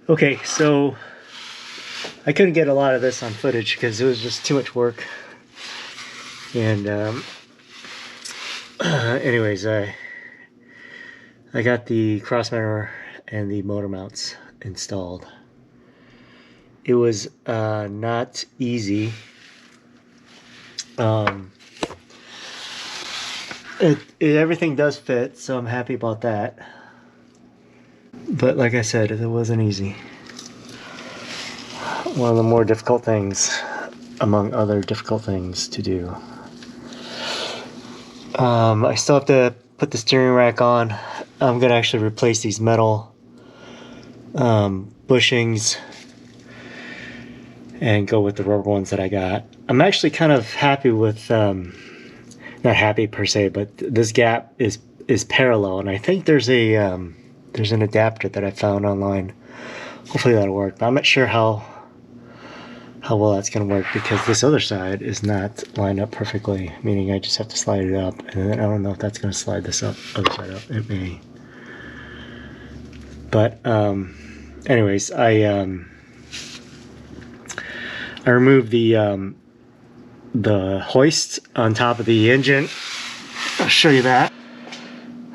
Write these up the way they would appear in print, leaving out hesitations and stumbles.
Okay, so I couldn't get a lot of this on footage because it was just too much work. And anyways, I got the crossmember and the motor mounts installed. It was not easy. Everything does fit, so I'm happy about that. But like I said, it wasn't easy. One of the more difficult things, among other difficult things to do. I still have to put the steering rack on. I'm gonna actually replace these metal bushings and go with the rubber ones that I got. I'm actually kind of happy with, not happy per se, but this gap is parallel, and I think there's an adapter that I found online. Hopefully that'll work, but I'm not sure how well that's going to work because this other side is not lined up perfectly, meaning I just have to slide it up, and then I don't know if that's going to slide this other side up. It may. But anyways, I removed the hoist on top of the engine. I'll show you that.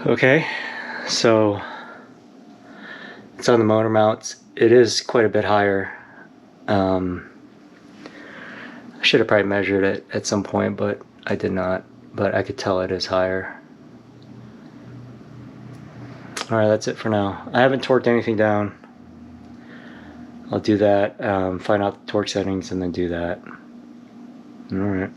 Okay, so it's on the motor mounts. It is quite a bit higher. I should have probably measured it at some point, but I did not. But I could tell it is higher. Alright, that's it for now. I haven't torqued anything down. I'll do that, find out the torque settings and then do that. Alright.